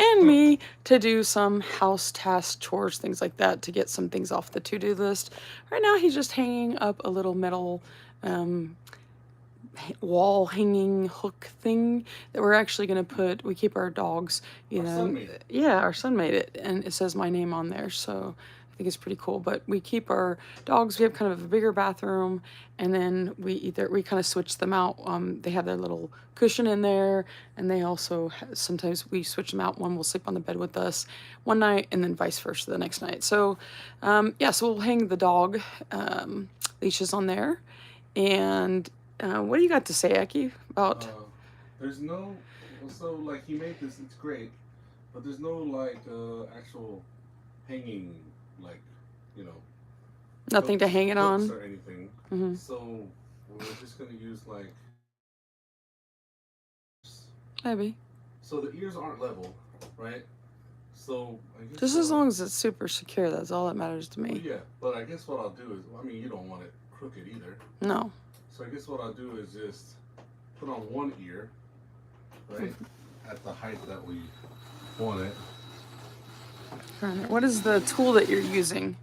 and me to do some house tasks, chores, things like that to get some things off the to-do list. Right now, he's just hanging up a little metal um, wall hanging hook thing that we're actually going to put. We keep our dogs, Our son made it. yeah, our son made it, and it says my name on there, so I think it's pretty cool. But we keep our dogs, we have kind of a bigger bathroom, and then we kind of switch them out. They have their little cushion in there, and they also sometimes we switch them out. One will sleep on the bed with us one night, and then vice versa the next night. So yeah, so we'll hang the dog leashes on there. And what do you got to say, Aki, about? Uh, there's no, so like he made this. It's great, but there's no like actual hanging, like, you know, Nothing to hang it hooks on? or anything. Hmm. So we're just gonna use like, Maybe. so the ears aren't level, right? So I guess Just as long as it's super secure, that's all that matters to well, me. yeah, but I guess what I'll do is, I mean, you don't want it crooked either. No. So I guess what I'll do is just put on one ear, right, at the height that we want it. What is the tool that you're using?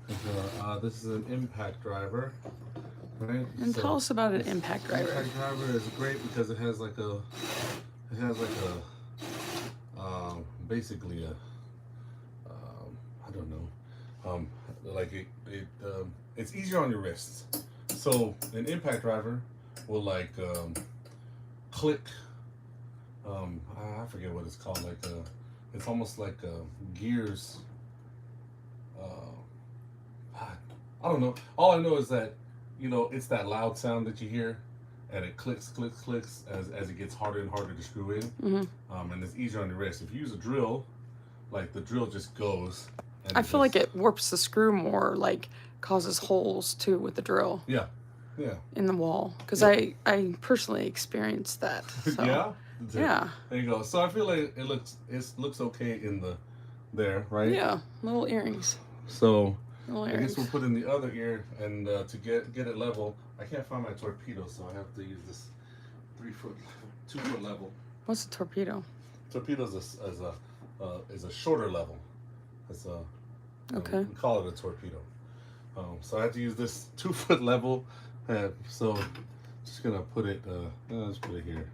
This is an impact driver, right? And tell So us about an this impact driver. impact driver is great because it has like basically a, I don't know, like it's easier on your wrists. So an impact driver will like click. I forget what it's called. Like it's almost like gears. I don't know. All I know is that, you know, it's that loud sound that you hear, and it clicks, clicks, clicks as it gets harder and harder to screw in. And it's easier on your wrist. If you use a drill, like the drill just goes, and I it feel like just it warps the screw more, like causes holes too with the drill yeah, yeah, in the wall. Because yeah, I personally experienced that. So yeah. yeah, There you go. So I feel like it looks okay in the there, right? yeah, little earrings, So little I guess we'll earrings. put in the other ear, and to get it level, I can't find my torpedo, so I have to use this 3 foot, 2 foot level. What's a torpedo? Torpedo is a shorter level. It's a Okay. we call it a torpedo. So I have to use this 2 foot level. So just gonna put it. Let's put it here,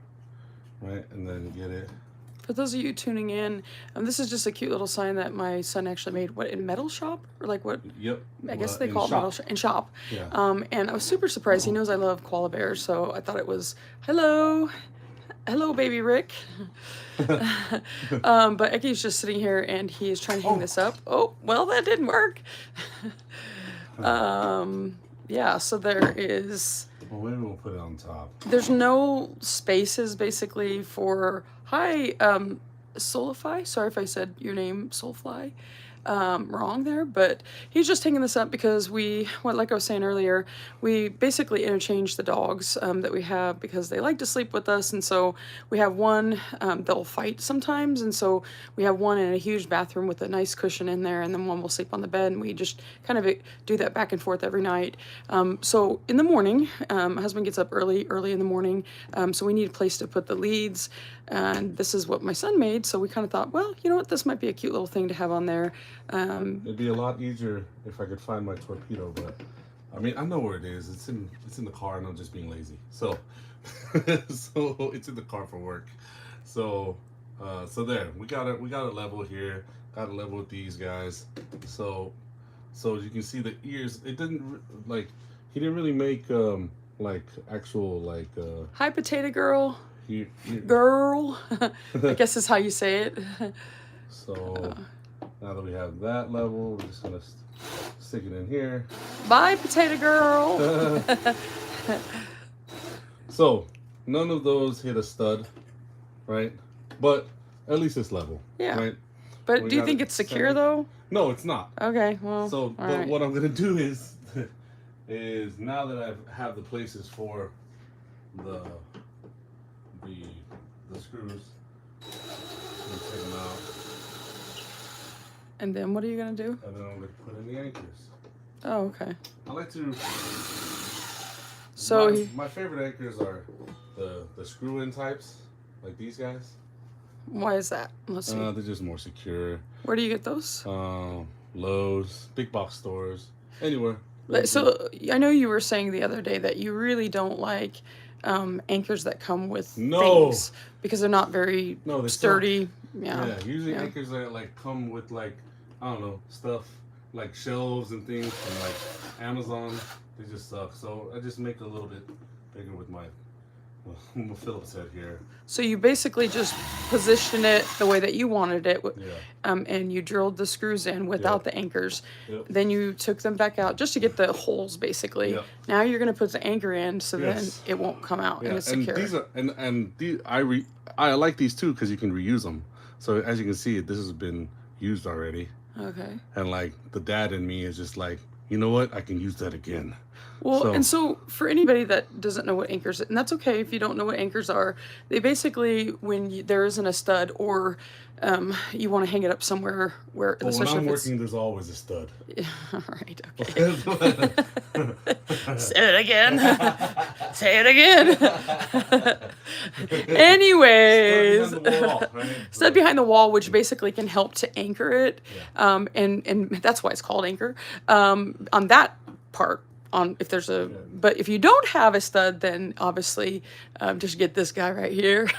right, and then get it. For those of you tuning in, this is just a cute little sign that my son actually made. What, in metal shop, or like what? Yep. I guess they In call it metal shop. shop in shop. Yeah. And I was super surprised. He knows I love koala bears, so I thought it was hello, hello, baby Rick. But Eki's just sitting here and he is trying to hang Oh. this up. Oh, well, that didn't work. Yeah, so there is. Well, maybe we'll put it on top. There's no spaces basically for hi Soulify. Sorry if I said your name Soulfly wrong there, but he's just hanging this up because like I was saying earlier, we basically interchange the dogs that we have because they like to sleep with us, and so we have one they'll fight sometimes, and so we have one in a huge bathroom with a nice cushion in there, and then one will sleep on the bed, and we just kind of do that back and forth every night. So in the morning, my husband gets up early in the morning, so we need a place to put the leads, and this is what my son made, so we kind of thought, well, you know what, this might be a cute little thing to have on there. It'd be a lot easier if I could find my torpedo, but I mean I know where it is. It's in the car, and I'm just being lazy. So so it's in the car for work. So so there we got a level here. Got a level with these guys. So so you can see the ears. It didn't like he didn't really make like actual like Hi, potato girl. he Girl. I guess is how you say it. so now that we have that level, we're just gonna stick it in here. Bye, potato girl. So none of those hit a stud, right? But at least it's level, Yeah. right? But We do you got think it it's secure centered. though? No, it's not. Okay, well, So, all but right. what I'm gonna do is, is now that I have the places for the the the screws, I'm gonna take them out, And then what are you gonna do? and then I'm gonna put in the anchors. Oh, okay. I like to. So My favorite anchors are the screw-in types, like these guys. Why is that? Let's see. They're just more secure. Where do you get those? Lowe's, big box stores, anywhere. So I know you were saying the other day that you really don't like anchors that come with No. things because they're not very No, they sturdy. suck. Yeah. Yeah, usually Yeah. anchors that like come with like, I don't know, stuff like shelves and things from like Amazon. They just suck. So I just make it a little bit bigger with my Phillips head here. So you basically just position it the way that you wanted it, Yeah. and you drilled the screws in without Yep. the anchors. Yep. Then you took them back out just to get the holes, basically. Yep. Now you're going to put the anchor in, so Yes. then it won't come out, Yeah, and it's and secure. these are and these I like these too because you can reuse them. So as you can see, this has been used already, Okay. and like the dad in me is just like, you know what, I can use that again. Well, and so for anybody that doesn't know what anchors, and that's okay if you don't know what anchors are, they basically, when there isn't a stud or you want to hang it up somewhere where, Well, when especially I'm if it's, working, there's always a stud. all right, okay. Say it again. Say it again. Anyways, Stud behind the wall, right? stud behind the wall, which basically can help to anchor it, Yeah. and that's why it's called anchor. On that part, on if there's a, but if you don't have a stud, then obviously just get this guy right here,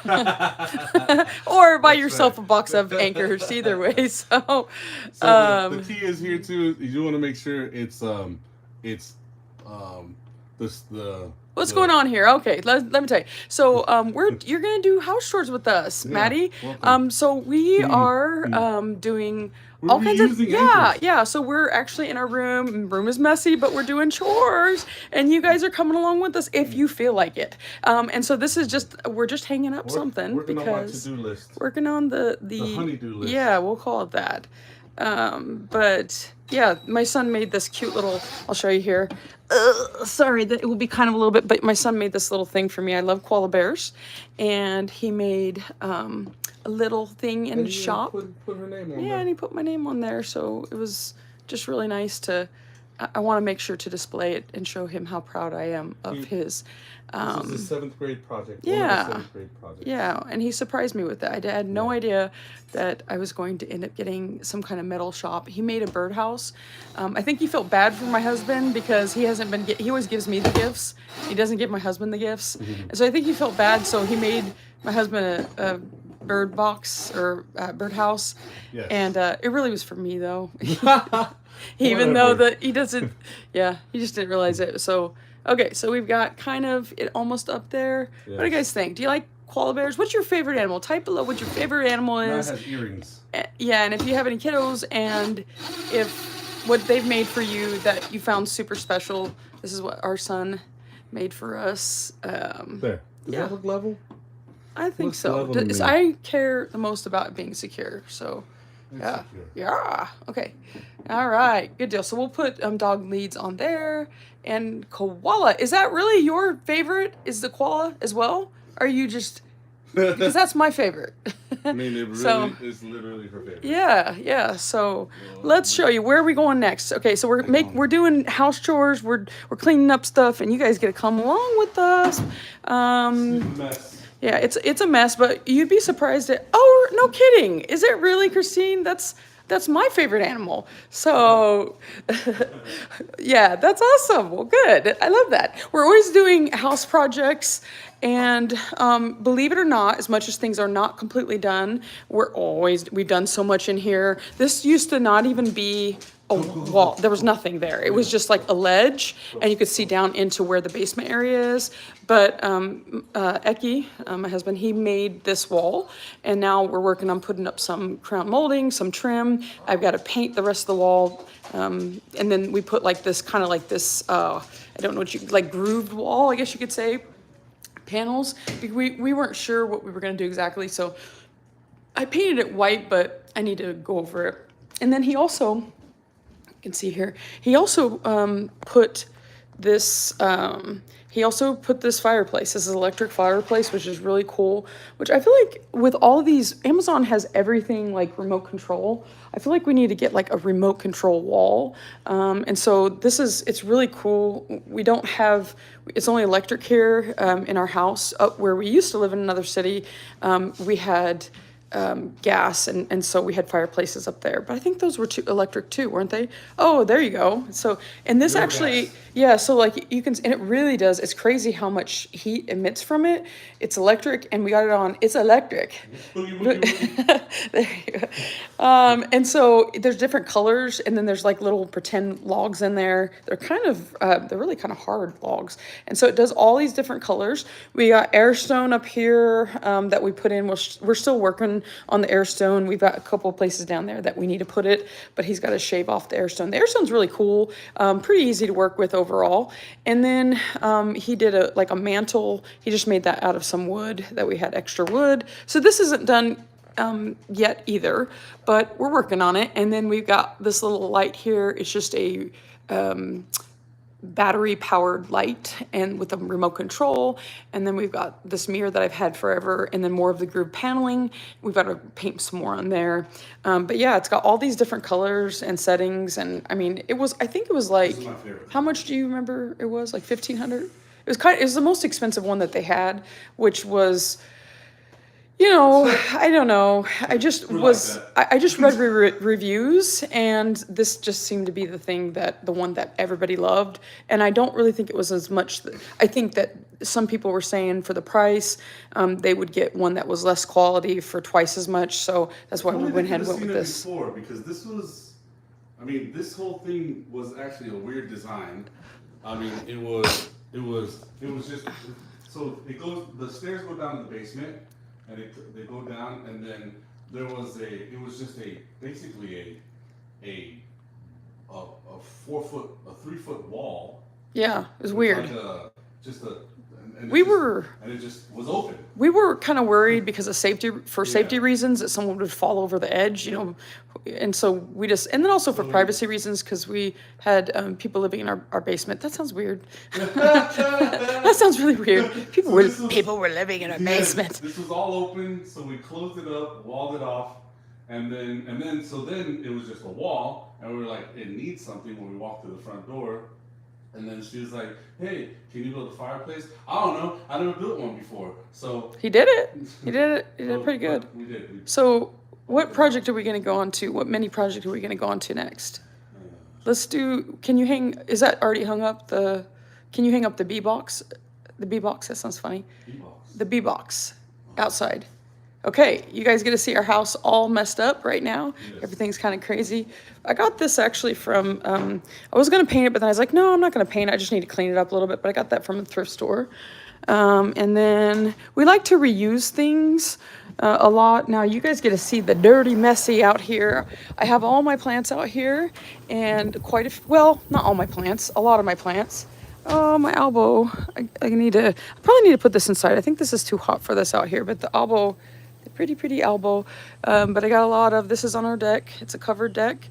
or buy yourself a box of anchors. Either way, so. So the key is here too. You want to make sure it's the What's going on here? Okay, let me tell you. So, you're gonna do house chores with us, Maddie. welcome. So we are doing all kinds of reusing anchors. yeah. So we're actually in our room. Room is messy, but we're doing chores, and you guys are coming along with us if you feel like it. And so this is just we're just hanging up something working on my because to-do list. working on the honey-do list. Yeah, we'll call it that. But yeah, my son made this cute little. I'll show you here. Sorry that it will be kind of a little bit, but my son made this little thing for me. I love koala bears, and he made a little thing in And the you shop. Put her name on Yeah, there. and he put my name on there, so it was just really nice to. I want to make sure to display it and show him how proud I am of his. This is a 7th grade project. Yeah. One of the 7th grade projects. Yeah, and he surprised me with that. I had no idea that I was going to end up getting some kind of metal shop. He made a birdhouse. I think he felt bad for my husband because he hasn't been. He always gives me the gifts. He doesn't give my husband the gifts, and so I think he felt bad. So he made my husband a bird box or birdhouse, Yes. and it really was for me though. Even though Whatever. that he doesn't, yeah, he just didn't realize it. So okay, so we've got kind of it almost up there. What do you guys think? Do you like koala bears? What's your favorite animal? Type below what your favorite animal Mine is. has earrings. Yeah, and if you have any kiddos and if what they've made for you that you found super special, this is what our son made for us. There. Does yeah. that look level? I think Looks so. level to me. I care the most about being secure, so. Yeah. Secure. Yeah. Okay. All right. Good deal. So we'll put dog leads on there. And koala. Is that really your favorite? Is the koala as well? Or are you just because that's my favorite. I mean, it really So- is literally her favorite. Yeah. So let's show you where are we going next. Okay, so we're doing house chores, we're cleaning up stuff, and you guys get to come along with us. Mess. Yeah, it's a mess, but you'd be surprised at. Oh, no kidding! Is it really, Christine? That's my favorite animal. So, yeah, that's awesome. Well, good. I love that. We're always doing house projects, and believe it or not, as much as things are not completely done, we've done so much in here. This used to not even be a wall. There was nothing there. It was just like a ledge, and you could see down into where the basement area is. But Eki, my husband, he made this wall, and now we're working on putting up some crown molding, some trim. I've got to paint the rest of the wall, and then we put like this kind of like this. I don't know what like grooved wall, I guess you could say, panels. We weren't sure what we were going to do exactly, so I painted it white, but I need to go over it. And then he also, you can see here, he also put this. He also put this fireplace. This is an electric fireplace, which is really cool. Which I feel like with all of these, Amazon has everything like remote control. I feel like we need to get like a remote control wall. And so it's really cool. We don't have, it's only electric here in our house. Up where we used to live in another city, we had gas, and so we had fireplaces up there. But I think those were electric too, weren't they? Oh, there you go. So, and this No actually, gas. yeah, so like you can, and it really does, it's crazy how much heat emits from it. It's electric, and we got it on, it's electric. Boogie, boogie, boogie. There you go. And so there's different colors, and then there's like little pretend logs in there. They're kind of, they're really kind of hard logs. And so it does all these different colors. We got airstone up here that we put in. We're still working on the airstone. We've got a couple of places down there that we need to put it, but he's got to shave off the airstone. The airstone's really cool, pretty easy to work with overall. And then he did like a mantle. He just made that out of some wood that we had extra wood. So this isn't done yet either, but we're working on it. And then we've got this little light here. It's just a battery powered light and with a remote control. And then we've got this mirror that I've had forever, and then more of the groove paneling. We've got to paint some more on there. But yeah, it's got all these different colors and settings. And I mean, I think it was like, This is my favorite. how much do you remember it was? Like 1,500? It was the most expensive one that they had, which was, I don't know. I just We're like was, that. I just read reviews, and this just seemed to be the one that everybody loved. And I don't really think it was as much. I think that some people were saying for the price, they would get one that was less quality for twice as much. So that's why we went ahead and went with this. Before, because this was, I mean, this whole thing was actually a weird design. I mean, it was just, so the stairs go down to the basement, and they go down, and then it was just basically a 3-foot wall. Yeah, it was with weird. And it just was open. We were kind of worried because of safety Yeah. reasons that someone would fall over the edge, and so and then also for privacy reasons because we had people living in our basement. That sounds weird. That sounds really weird. People were living in our basement. This was all open, so we closed it up, walled it off, and then it was just a wall, and we were like, it needs something when we walked through the front door. And then she was like, hey, can you build a fireplace? I don't know. I never built one before. So He did it. He did it. He did it pretty good. We did. So what project are we going to go on to? What mini project are we going to go on to next? Let's do, is that already hung up? Can you hang up the B box? The B box, that sounds funny. B-box. The B box outside. Okay, you guys get to see our house all messed up right now. Yes. Everything's kind of crazy. I got this actually from, I was going to paint it, but then I was like, no, I'm not going to paint it. I just need to clean it up a little bit. But I got that from a thrift store. And then we like to reuse things a lot. Now you guys get to see the dirty, messy out here. I have all my plants out here, and well, not all my plants, a lot of my plants. Oh, my elbow. I probably need to put this inside. I think this is too hot for this out here, but the elbow, the pretty elbow. But I got a lot of, this is on our deck. It's a covered deck,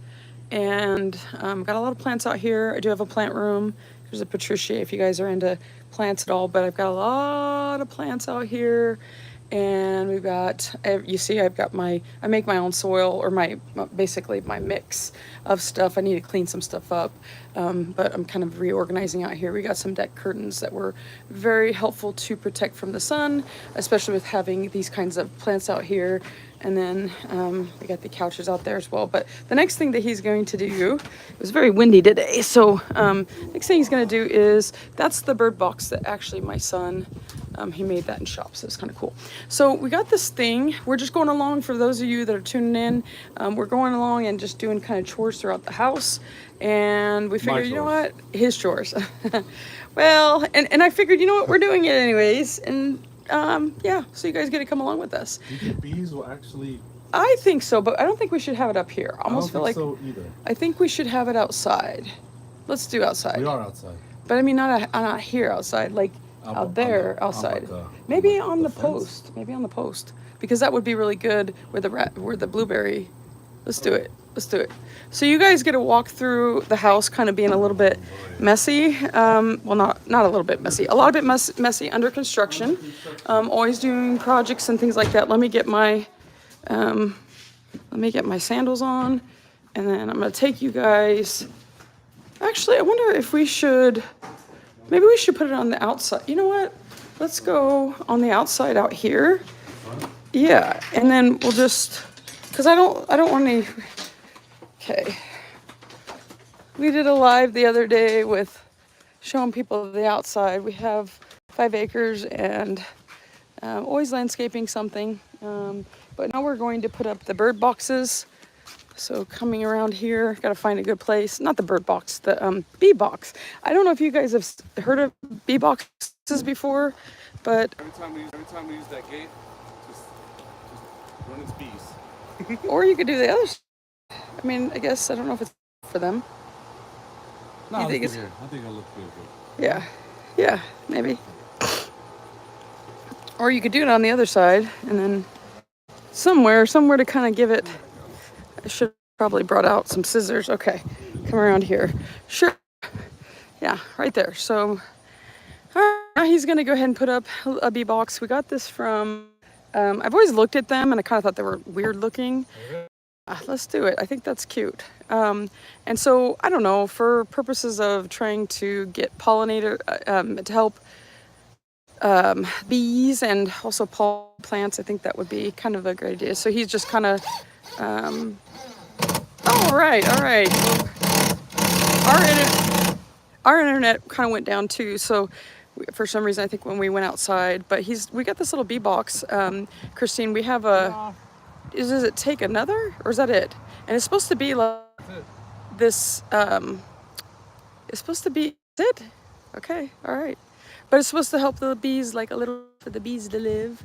and got a lot of plants out here. I do have a plant room. There's a Patricia if you guys are into plants at all, but I've got a lot of plants out here. And we've got, you see, I make my own soil, or basically my mix of stuff. I need to clean some stuff up, but I'm kind of reorganizing out here. We got some deck curtains that were very helpful to protect from the sun, especially with having these kinds of plants out here. And then we got the couches out there as well. But the next thing that he's going to do, it was very windy today, so next thing he's going to do is, that's the bird box that actually my son, he made that in shop, so it's kind of cool. So we got this thing. We're just going along, for those of you that are tuning in, we're going along and just doing kind of chores throughout the house. And we figured, you know what? His chores. Well, and I figured, you know what? We're doing it anyways. And yeah, so you guys get to come along with us. Do you think bees will actually? I think so, but I don't think we should have it up here. I almost I don't feel think so either. I think we should have it outside. Let's do outside. We are outside. But I mean, not here outside, like out there outside. Maybe on the post. Maybe on the post, because that would be really good where the blueberry. Let's do it. Let's do it. So you guys get to walk through the house, kind of being a little bit messy. Well, not a little bit messy. A lot of bit messy under construction. Always doing projects and things like that. Let me get my sandals on, and then I'm gonna take you guys. Actually, I wonder if maybe we should put it on the outside. You know what? Let's go on the outside out here. Yeah, and then we'll just, because I don't want any. Okay, we did a live the other day with showing people the outside. We have 5 acres and always landscaping something. But now we're going to put up the bird boxes. So coming around here, got to find a good place. Not the bird box, the bee box. I don't know if you guys have heard of bee boxes before, but Every time we use that gate, just run its bees. or you could do the other. I mean, I guess I don't know if it's for them. No, you think it's here. I think I'll look good. Yeah, yeah, maybe. Or you could do it on the other side, and then somewhere to kind of give it. I should have probably brought out some scissors. Okay, come around here. Sure. Yeah, right there. So now he's gonna go ahead and put up a bee box. We got this from. I've always looked at them, and I kind of thought they were weird looking. Let's do it. I think that's cute. And so I don't know, for purposes of trying to get pollinator to help bees and also pollen plants, I think that would be kind of a great idea. So he's just kind of. All right. Our internet kind of went down too. So for some reason, I think when we went outside, but we got this little bee box. Christine, we have a. Does it take another, or is that it? And it's supposed to be like this. It's supposed to be it. Okay, all right. But it's supposed to help the bees, like a little for the bees to live.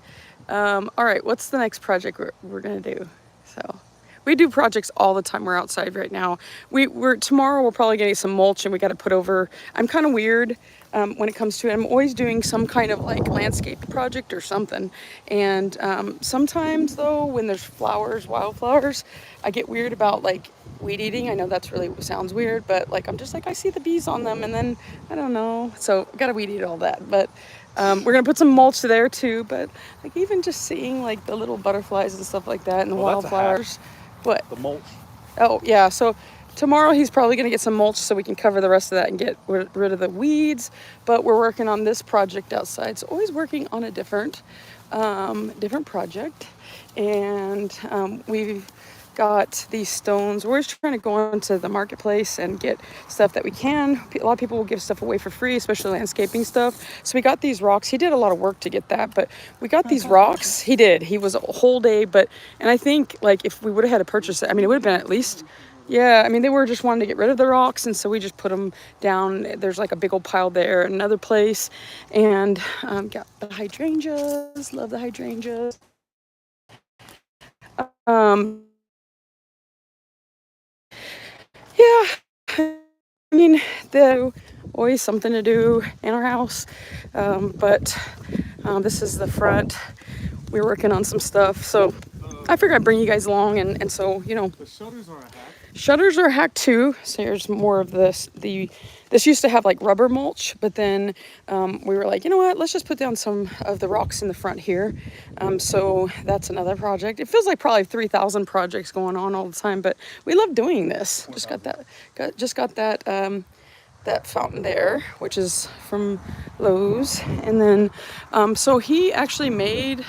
All right, what's the next project we're gonna do? So we do projects all the time. We're outside right now. Tomorrow we're probably getting some mulch, and we got to put over. I'm kind of weird when it comes to it. I'm always doing some kind of like landscape project or something. And sometimes though, when there's wildflowers, I get weird about like weed eating. I know that's really sounds weird, but like I'm just like I see the bees on them, and then I don't know. So gotta weed eat all that, but. We're gonna put some mulch there too, but like even just seeing like the little butterflies and stuff like that and the wildflowers. What? The mulch. Oh yeah, so tomorrow he's probably gonna get some mulch so we can cover the rest of that and get rid of the weeds. But we're working on this project outside, so always working on a different project. And we've got these stones. We're just trying to go into the marketplace and get stuff that we can. A lot of people will give stuff away for free, especially landscaping stuff. So we got these rocks. He did a lot of work to get that, but we got these rocks. He did. He was a whole day, and I think like if we would have had to purchase it, I mean, it would have been at least, yeah, I mean, they were just wanting to get rid of the rocks, and so we just put them down. There's like a big old pile there, another place, and got the hydrangeas. Love the hydrangeas. Yeah, I mean, there's always something to do in our house, but this is the front. We're working on some stuff, so I figured I'd bring you guys along, and so, you know. The shutters are a hack. Shutters are a hack too, so here's more of this. This used to have like rubber mulch, but then we were like, you know what, let's just put down some of the rocks in the front here. So that's another project. It feels like probably 3,000 projects going on all the time, but we love doing this. Just got that that fountain there, which is from Lowe's. And then so he actually made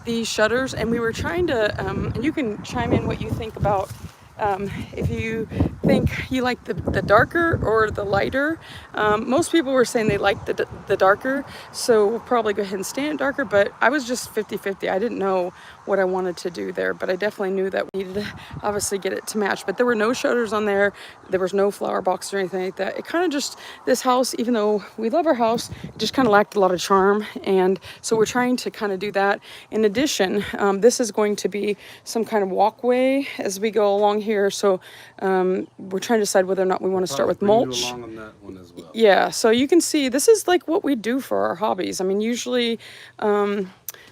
these shutters, and we were trying to and you can chime in what you think about if you think you like the darker or the lighter. Most people were saying they liked the darker, so we'll probably go ahead and stay in darker, but I was just 50-50. I didn't know what I wanted to do there, but I definitely knew that we needed to obviously get it to match. But there were no shutters on there. There was no flower box or anything like that. It kind of just, this house, even though we love our house, it just kind of lacked a lot of charm. And so we're trying to kind of do that. In addition, this is going to be some kind of walkway as we go along here. So we're trying to decide whether or not we want to start with mulch. Along on that one as well. Yeah, so you can see this is like what we do for our hobbies. I mean, usually,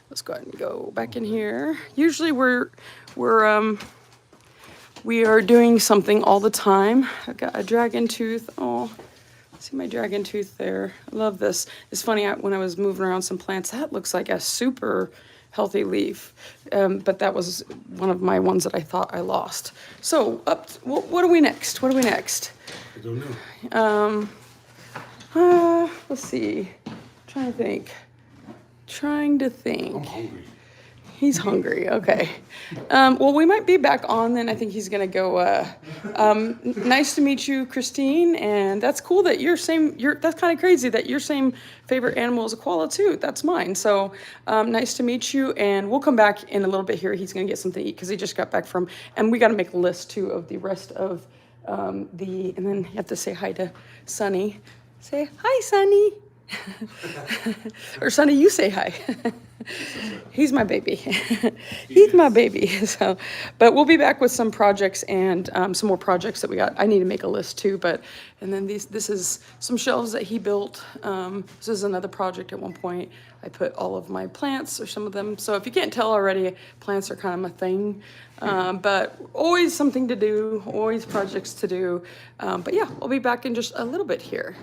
let's go ahead and go back in here. Usually we are doing something all the time. I've got a dragon tooth. Oh, see my dragon tooth there. I love this. It's funny, when I was moving around some plants, that looks like a super healthy leaf. But that was one of my ones that I thought I lost. So what are we next? What are we next? I don't know. Let's see. Trying to think. I'm hungry. He's hungry. Okay. Well, we might be back on then. I think he's gonna go. Nice to meet you, Christine. And that's cool that you're same. That's kind of crazy that your same favorite animal is a koala too. That's mine. So nice to meet you. And we'll come back in a little bit here. He's gonna get something to eat because he just got back from. And we got to make a list too of the rest of the. And then you have to say hi to Sunny. Say hi, Sunny. Or Sonny, you say hi. He's my baby. He's my baby. So, but we'll be back with some projects and some more projects that we got. I need to make a list too. But and then this is some shelves that he built. This is another project. At one point, I put all of my plants or some of them. So if you can't tell already, plants are kind of my thing. But always something to do. Always projects to do. But yeah, we'll be back in just a little bit here.